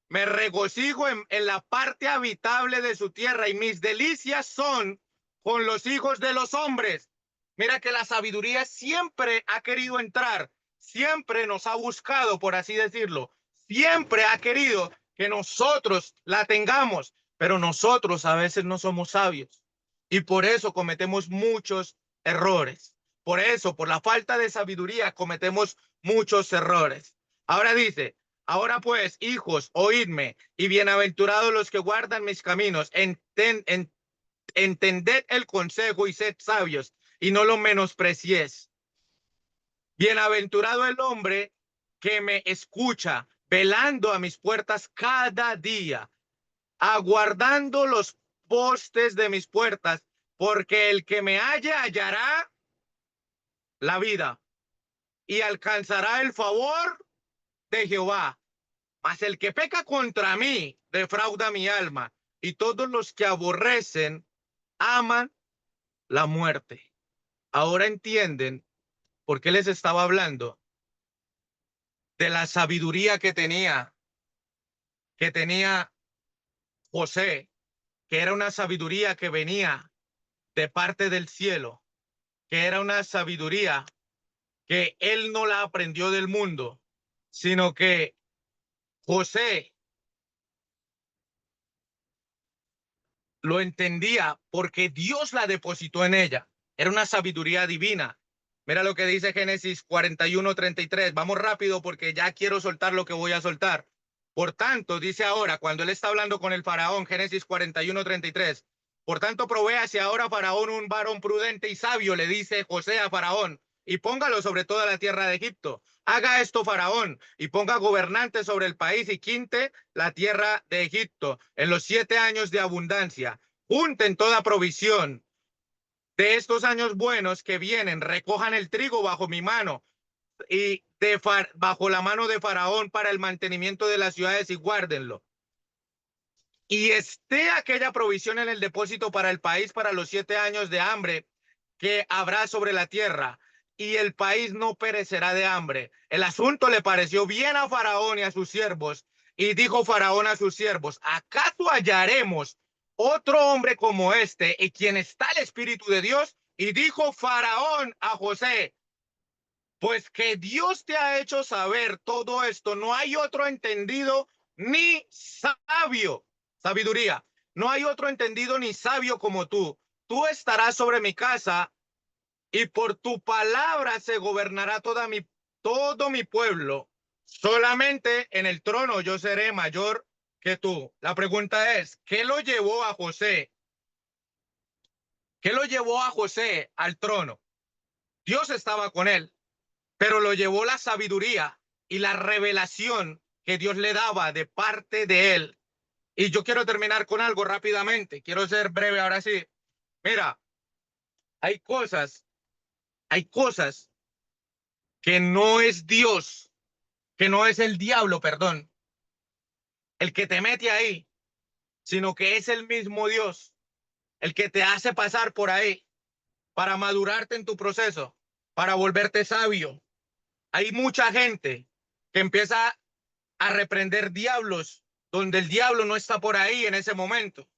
Me regocijo en la parte habitable de su tierra y mis delicias son con los hijos de los hombres. Mira que la sabiduría siempre ha querido entrar, siempre nos ha buscado, por así decirlo, siempre ha querido que nosotros la tengamos, pero nosotros a veces no somos sabios y por eso cometemos muchos errores. Por eso, por la falta de sabiduría, cometemos muchos errores. Ahora dice, ahora pues, hijos, oídme, y bienaventurados los que guardan mis caminos, entended el consejo y sed sabios, y no lo menospreciéis. Bienaventurado el hombre que me escucha, velando a mis puertas cada día, aguardando los postes de mis puertas, porque el que me halle hallará la vida y alcanzará el favor de Jehová. Mas el que peca contra mí defrauda mi alma, y todos los que aborrecen aman la muerte. Ahora entienden por qué les estaba hablando de la sabiduría que tenía José, que era una sabiduría que venía de parte del cielo, que era una sabiduría que él no la aprendió del mundo, sino que José lo entendía porque Dios la depositó en ella. Era una sabiduría divina. Mira lo que dice Génesis 41:33. Vamos rápido porque ya quiero soltar lo que voy a soltar. Por tanto, dice ahora, cuando él está hablando con el faraón, Génesis 41:33. Por tanto, provéase ahora Faraón un varón prudente y sabio, le dice José a Faraón, y póngalo sobre toda la tierra de Egipto. Haga esto Faraón y ponga gobernantes sobre el país y quinte la tierra de Egipto en los 7 años de abundancia. Junten toda provisión de estos años buenos que vienen, recojan el trigo bajo mi mano y bajo la mano de Faraón para el mantenimiento de las ciudades y guárdenlo. Y esté aquella provisión en el depósito para el país para los 7 años de hambre que habrá sobre la tierra, y el país no perecerá de hambre. El asunto le pareció bien a Faraón y a sus siervos, y dijo Faraón a sus siervos, ¿acaso hallaremos otro hombre como este, en quien está el Espíritu de Dios? Y dijo Faraón a José, pues que Dios te ha hecho saber todo esto, no hay otro entendido ni sabio, sabiduría, no hay otro entendido ni sabio como tú. Tú estarás sobre mi casa y por tu palabra se gobernará todo mi pueblo. Solamente en el trono yo seré mayor que tú. La pregunta es, ¿qué lo llevó a José? ¿Qué lo llevó a José al trono? Dios estaba con él, pero lo llevó la sabiduría y la revelación que Dios le daba de parte de él. Y yo quiero terminar con algo rápidamente. Quiero ser breve ahora sí. Mira, hay cosas que no es Dios, que no es el diablo, perdón, el que te mete ahí, sino que es el mismo Dios el que te hace pasar por ahí para madurarte en tu proceso, para volverte sabio. Hay mucha gente que empieza a reprender diablos donde el diablo no está por ahí en ese momento.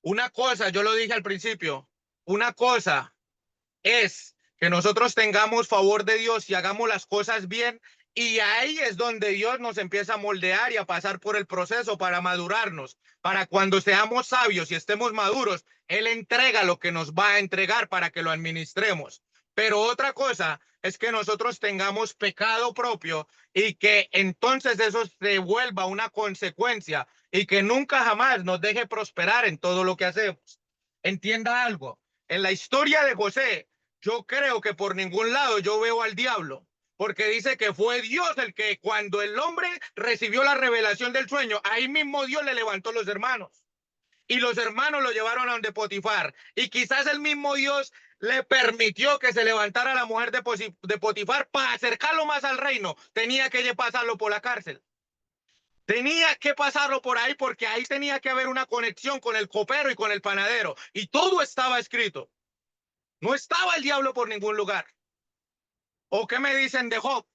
Una cosa, yo lo dije al principio, una cosa es que nosotros tengamos favor de Dios y hagamos las cosas bien, y ahí es donde Dios nos empieza a moldear y a pasar por el proceso para madurarnos, para cuando seamos sabios y estemos maduros, Él entrega lo que nos va a entregar para que lo administremos. Pero otra cosa es que nosotros tengamos pecado propio y que entonces eso se vuelva una consecuencia y que nunca jamás nos deje prosperar en todo lo que hacemos. Entienda algo, en la historia de José, yo creo que por ningún lado yo veo al diablo, porque dice que fue Dios el que cuando el hombre recibió la revelación del sueño, ahí mismo Dios le levantó los hermanos. Y los hermanos lo llevaron a donde Potifar. Y quizás el mismo Dios le permitió que se levantara la mujer de Potifar para acercarlo más al reino. Tenía que pasarlo por la cárcel. Tenía que pasarlo por ahí porque ahí tenía que haber una conexión con el copero y con el panadero. Y todo estaba escrito. No estaba el diablo por ningún lugar. ¿O qué me dicen de Job?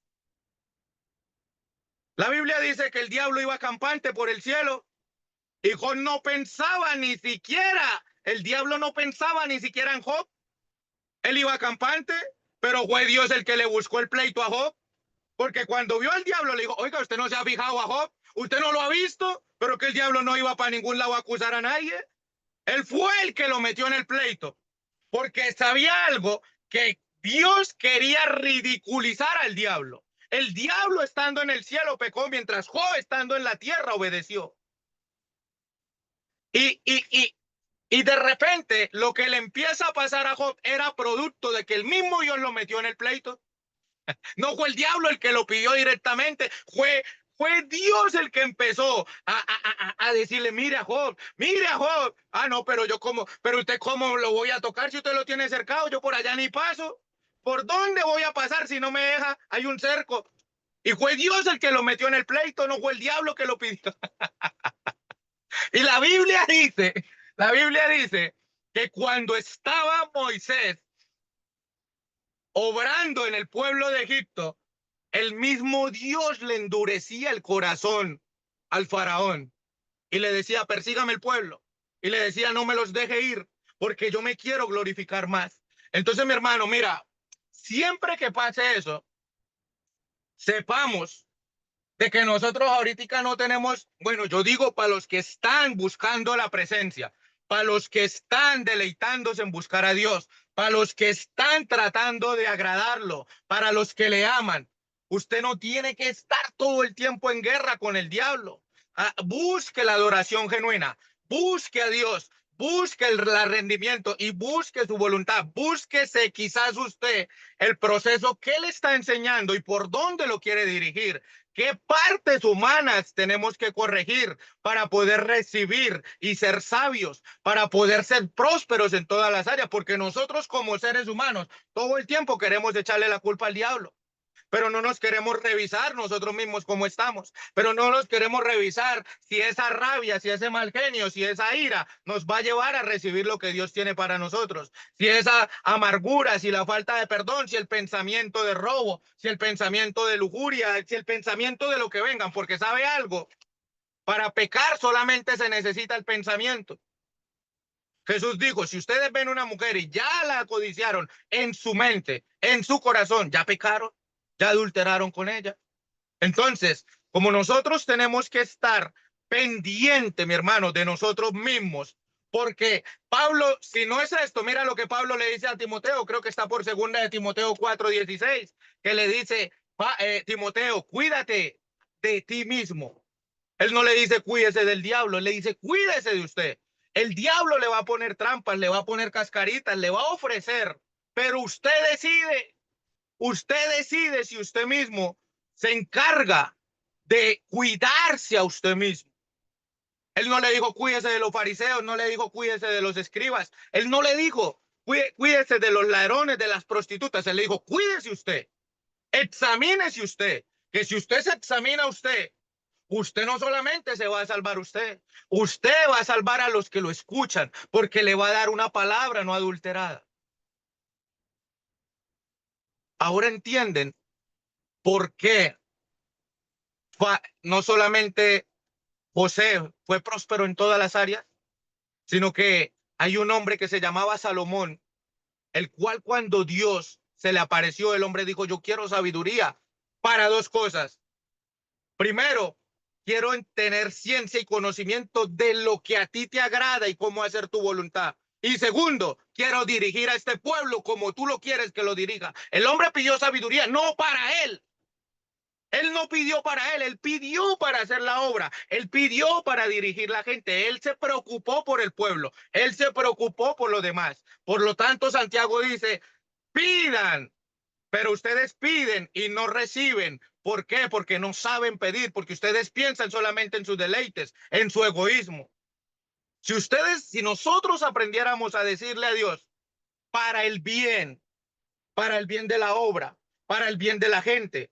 La Biblia dice que el diablo iba campante por el cielo y Job no pensaba ni siquiera, el diablo no pensaba ni siquiera en Job. Él iba campante, pero fue Dios el que le buscó el pleito a Job. Porque cuando vio al diablo le dijo, oiga, usted no se ha fijado a Job, usted no lo ha visto, pero que el diablo no iba para ningún lado a acusar a nadie. Él fue el que lo metió en el pleito, porque sabía algo, que Dios quería ridiculizar al diablo. El diablo estando en el cielo pecó, mientras Job estando en la tierra obedeció. Y de repente lo que le empieza a pasar a Job era producto de que el mismo Dios lo metió en el pleito. No fue el diablo el que lo pidió directamente, fue Dios el que empezó a decirle, mire a Job. Ah, no, pero pero usted cómo lo voy a tocar si usted lo tiene cercado, yo por allá ni paso. ¿Por dónde voy a pasar si no me deja? Hay un cerco. Y fue Dios el que lo metió en el pleito, no fue el diablo que lo pidió. Y la Biblia dice que cuando estaba Moisés obrando en el pueblo de Egipto, el mismo Dios le endurecía el corazón al faraón y le decía, persígame el pueblo. Y le decía, no me los deje ir porque yo me quiero glorificar más. Entonces, mi hermano, mira, siempre que pase eso, sepamos de que nosotros ahorita no tenemos, bueno, yo digo para los que están buscando la presencia, para los que están deleitándose en buscar a Dios, para los que están tratando de agradarlo, para los que le aman. Usted no tiene que estar todo el tiempo en guerra con el diablo. Busque la adoración genuina, busque a Dios, busque el rendimiento y busque su voluntad. Búsquese quizás usted el proceso que le está enseñando y por dónde lo quiere dirigir. ¿Qué partes humanas tenemos que corregir para poder recibir y ser sabios, para poder ser prósperos en todas las áreas? Porque nosotros como seres humanos todo el tiempo queremos echarle la culpa al diablo, pero no nos queremos revisar nosotros mismos cómo estamos, pero no nos queremos revisar si esa rabia, si ese mal genio, si esa ira nos va a llevar a recibir lo que Dios tiene para nosotros, si esa amargura, si la falta de perdón, si el pensamiento de robo, si el pensamiento de lujuria, si el pensamiento de lo que vengan, porque sabe algo, para pecar solamente se necesita el pensamiento. Jesús dijo, si ustedes ven una mujer y ya la codiciaron en su mente, en su corazón, ya pecaron, ya adulteraron con ella. Entonces, como nosotros tenemos que estar pendiente, mi hermano, de nosotros mismos, porque Pablo, si no es esto, mira lo que Pablo le dice a Timoteo, creo que está por segunda de Timoteo 4:16, que le dice, Timoteo, cuídate de ti mismo. Él no le dice cuídese del diablo, él le dice cuídese de usted. El diablo le va a poner trampas, le va a poner cascaritas, le va a ofrecer, pero usted decide si usted mismo se encarga de cuidarse a usted mismo. Él no le dijo cuídese de los fariseos, no le dijo cuídese de los escribas, él no le dijo cuídese de los ladrones, de las prostitutas, él le dijo cuídese usted, examínese usted, que si usted se examina a usted, usted no solamente se va a salvar usted va a salvar a los que lo escuchan, porque le va a dar una palabra no adulterada. Ahora entienden por qué no solamente José fue próspero en todas las áreas, sino que hay un hombre que se llamaba Salomón, el cual cuando Dios se le apareció, el hombre dijo, yo quiero sabiduría para dos cosas. Primero, quiero tener ciencia y conocimiento de lo que a ti te agrada y cómo hacer tu voluntad. Y segundo, quiero dirigir a este pueblo como tú lo quieres que lo dirija. El hombre pidió sabiduría, no para él. Él no pidió para él pidió para hacer la obra, él pidió para dirigir la gente, él se preocupó por el pueblo, él se preocupó por los demás. Por lo tanto, Santiago dice, pidan, pero ustedes piden y no reciben. ¿Por qué? Porque no saben pedir, porque ustedes piensan solamente en sus deleites, en su egoísmo. Si nosotros aprendiéramos a decirle a Dios para el bien de la obra, para el bien de la gente.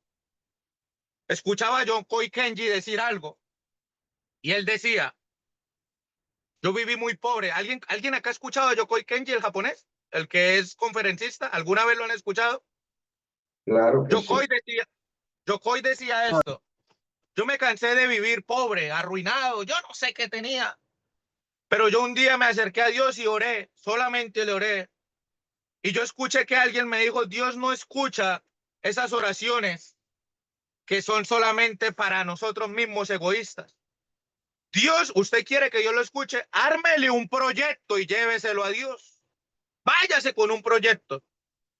Escuchaba a Yokoi Kenji decir algo y él decía, yo viví muy pobre. ¿Alguien acá ha escuchado a Yokoi Kenji, el japonés? El que es conferencista. ¿Alguna vez lo han escuchado? Claro que sí. Yokoi decía esto. Yo me cansé de vivir pobre, arruinado. Yo no sé qué tenía. Pero yo un día me acerqué a Dios y oré. Solamente le oré. Y yo escuché que alguien me dijo, Dios no escucha esas oraciones que son solamente para nosotros mismos egoístas. Dios, usted quiere que yo lo escuche, ármele un proyecto y lléveselo a Dios. Váyase con un proyecto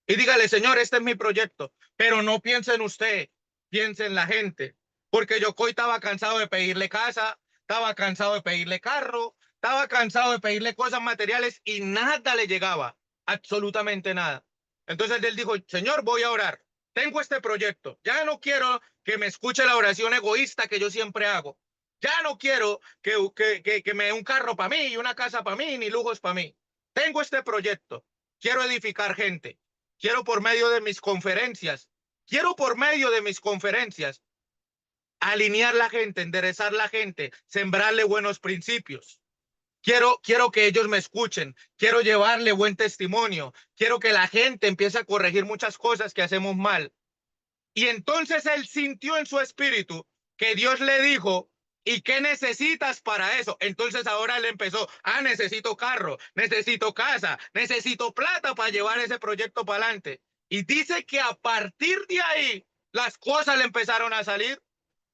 y dígale, Señor, este es mi proyecto, pero no piense en usted, piense en la gente, porque Yokoi estaba cansado de pedirle casa, estaba cansado de pedirle carro, estaba cansado de pedirle cosas materiales y nada le llegaba, absolutamente nada. Entonces él dijo, Señor, voy a orar, tengo este proyecto, ya no quiero que me escuche la oración egoísta que yo siempre hago. Ya no quiero que me dé un carro para mí y una casa para mí, ni lujos para mí. Tengo este proyecto. Quiero edificar gente. Quiero por medio de mis conferencias. Alinear la gente, enderezar la gente, sembrarle buenos principios. Quiero que ellos me escuchen. Quiero llevarle buen testimonio. Quiero que la gente empiece a corregir muchas cosas que hacemos mal. Y entonces él sintió en su espíritu que Dios le dijo, ¿y qué necesitas para eso? Entonces ahora él empezó, necesito carro, necesito casa, necesito plata para llevar ese proyecto para adelante. Y dice que a partir de ahí las cosas le empezaron a salir.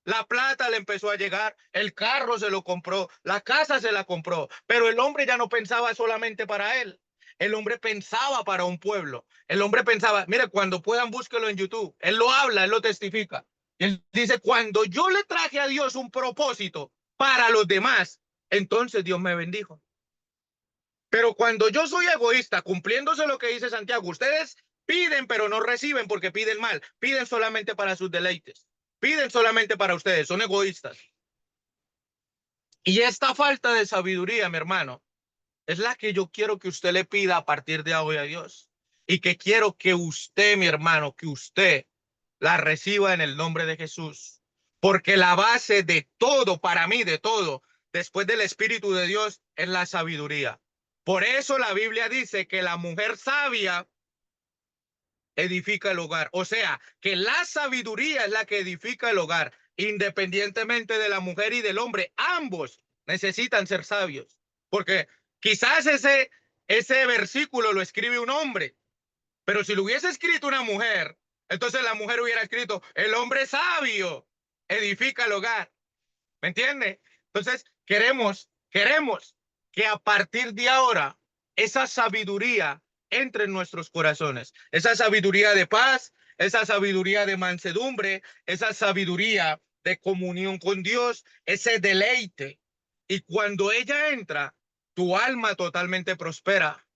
La plata le empezó a llegar, el carro se lo compró, la casa se la compró, pero el hombre ya no pensaba solamente para él. El hombre pensaba para un pueblo. El hombre pensaba, mire, cuando puedan búsquelo en YouTube. Él lo habla, él lo testifica. Y él dice, cuando yo le traje a Dios un propósito para los demás, entonces Dios me bendijo. Pero cuando yo soy egoísta, cumpliéndose lo que dice Santiago, ustedes piden pero no reciben porque piden mal, piden solamente para sus deleites, piden solamente para ustedes, son egoístas. Y esta falta de sabiduría, mi hermano, es la que yo quiero que usted le pida a partir de hoy a Dios. Y que quiero que usted, mi hermano, que usted la reciba en el nombre de Jesús. Porque la base de todo, para mí, de todo, después del Espíritu de Dios, es la sabiduría. Por eso la Biblia dice que la mujer sabia edifica el hogar. O sea, que la sabiduría es la que edifica el hogar, independientemente de la mujer y del hombre. Ambos necesitan ser sabios. Porque quizás ese versículo lo escribe un hombre, pero si lo hubiese escrito una mujer, entonces la mujer hubiera escrito, el hombre sabio edifica el hogar. ¿Me entiende? Entonces, queremos que a partir de ahora esa sabiduría entre en nuestros corazones. Esa sabiduría de paz, esa sabiduría de mansedumbre, esa sabiduría de comunión con Dios, ese deleite. Y cuando ella entra, tu alma totalmente prospera,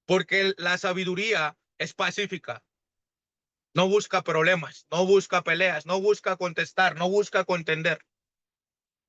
porque la sabiduría es pacífica. No busca problemas, no busca peleas, no busca contestar, no busca contender.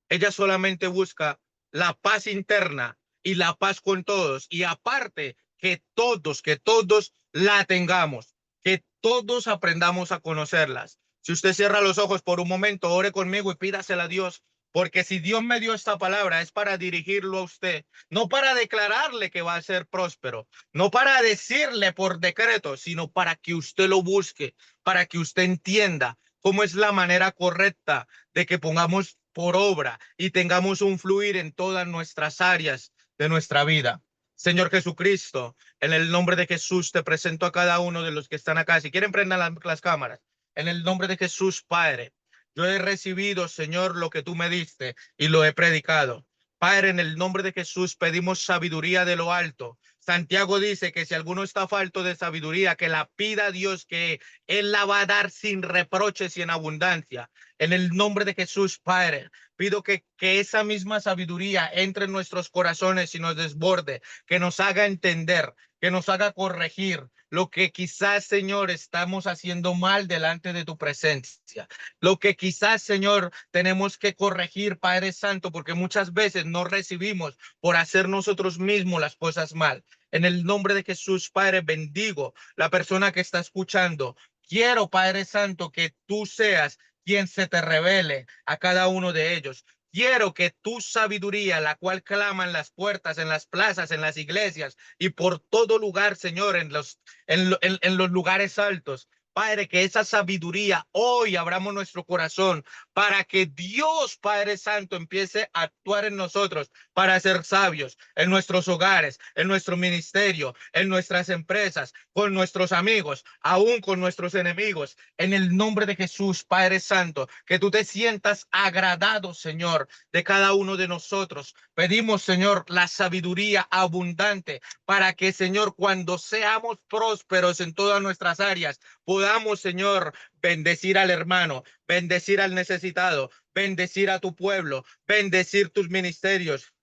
Ella solamente busca la paz interna y la paz con todos. Y aparte, que todos la tengamos, que todos aprendamos a conocerlas. Si usted cierra los ojos por un momento, ore conmigo y pídasela a Dios Porque si Dios me dio esta palabra es para dirigirlo a usted, no para declararle que va a ser próspero, no para decirle por decreto, sino para que usted lo busque, para que usted entienda cómo es la manera correcta de que pongamos por obra y tengamos un fluir en todas nuestras áreas de nuestra vida. Señor Jesucristo, en el nombre de Jesús te presento a cada uno de los que están acá. Si quieren, prendan las cámaras. En el nombre de Jesús, Padre, yo he recibido, Señor, lo que tú me diste y lo he predicado. Padre, en el nombre de Jesús pedimos sabiduría de lo alto. Santiago dice que si alguno está falto de sabiduría, que la pida a Dios, que Él la va a dar sin reproches y en abundancia. En el nombre de Jesús, Padre, pido que esa misma sabiduría entre en nuestros corazones y nos desborde, que nos haga entender, que nos haga corregir lo que quizás, Señor, estamos haciendo mal delante de tu presencia. Lo que quizás, Señor, tenemos que corregir, Padre Santo, porque muchas veces no recibimos por hacer nosotros mismos las cosas mal. En el nombre de Jesús, Padre, bendigo la persona que está escuchando. Quiero, Padre Santo, que tú seas quien se te revele a cada uno de ellos. Quiero que tu sabiduría, la cual clama en las puertas, en las plazas, en las iglesias y por todo lugar, Señor, en los lugares altos, Padre, que esa sabiduría hoy abramos nuestro corazón para que Dios, Padre Santo, empiece a actuar en nosotros para ser sabios en nuestros hogares, en nuestro ministerio, en nuestras empresas, con nuestros amigos, aún con nuestros enemigos. En el nombre de Jesús, Padre Santo, que tú te sientas agradado, Señor, de cada uno de nosotros. Pedimos, Señor, la sabiduría abundante para que, Señor, cuando seamos prósperos en todas nuestras áreas, podamos, Señor, bendecir al hermano, bendecir al necesitado, bendecir a tu pueblo, bendecir tus ministerios,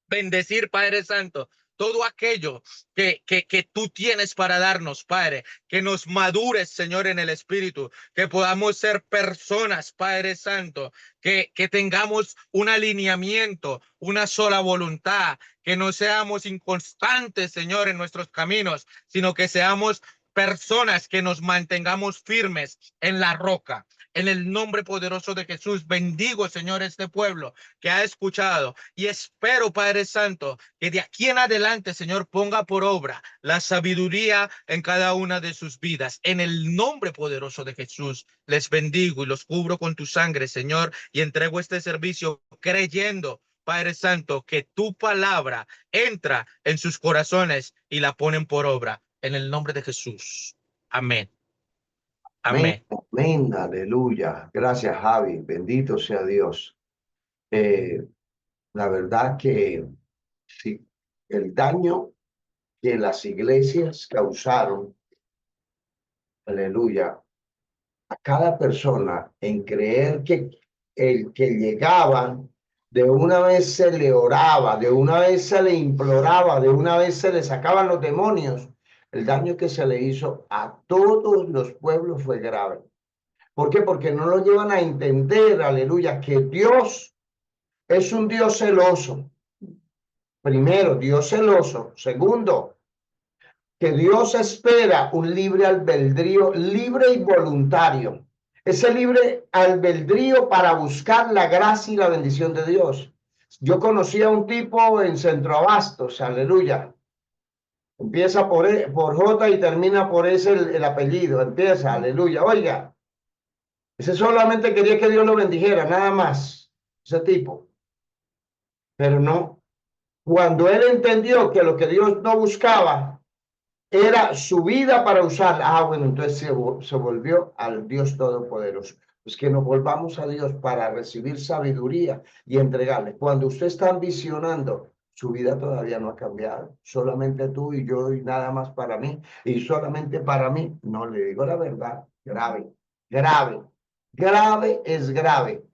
bendecir, Padre Santo, todo aquello que tú tienes para darnos, Padre, que nos madures, Señor, en el Espíritu, que podamos ser personas, Padre Santo, que tengamos un alineamiento, una sola voluntad, que no seamos inconstantes, Señor, en nuestros caminos, sino que seamos personas que nos mantengamos firmes en la roca. En el nombre poderoso de Jesús, bendigo, Señor, este pueblo que ha escuchado y espero, Padre Santo, que de aquí en adelante, Señor, ponga por obra la sabiduría en cada una de sus vidas. En el nombre poderoso de Jesús, les bendigo y los cubro con tu sangre, Señor, y entrego este servicio creyendo, Padre Santo, que tu palabra entra en sus corazones y la ponen por obra. En el nombre de Jesús. Amén. Amén. Amén, aleluya. Gracias, Javi. Bendito sea Dios. La verdad que sí, el daño que las iglesias causaron, aleluya, a cada persona en creer que el que llegaba, de una vez se le oraba, de una vez se le imploraba, de una vez se le sacaban los demonios. El daño que se le hizo a todos los pueblos fue grave. ¿Por qué? Porque no lo llevan a entender, aleluya, que Dios es un Dios celoso. Primero, Dios celoso. Segundo, que Dios espera un libre albedrío, libre y voluntario. Ese libre albedrío para buscar la gracia y la bendición de Dios. Yo conocí a un tipo en Centro Abastos, aleluya. Empieza por J y termina por S el apellido. Empieza, aleluya. Oiga, ese solamente quería que Dios lo bendijera, nada más, ese tipo. Pero no, cuando él entendió que lo que Dios no buscaba era su vida para usarla, bueno, entonces se volvió al Dios Todopoderoso. Pues que nos volvamos a Dios para recibir sabiduría y entregarle. Cuando usted está ambicionando, su vida todavía no ha cambiado. Solamente tú y yo y nada más para mí. Y solamente para mí, no le digo la verdad, grave, grave, grave es grave.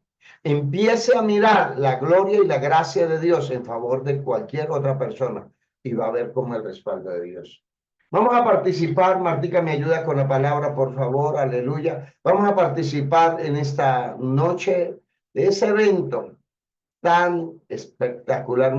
Empiece a mirar la gloria y la gracia de Dios en favor de cualquier otra persona y va a ver cómo el respaldo de Dios. Vamos a participar, Martica, me ayuda con la palabra, por favor, aleluya. Vamos a participar en esta noche de ese evento tan espectacular.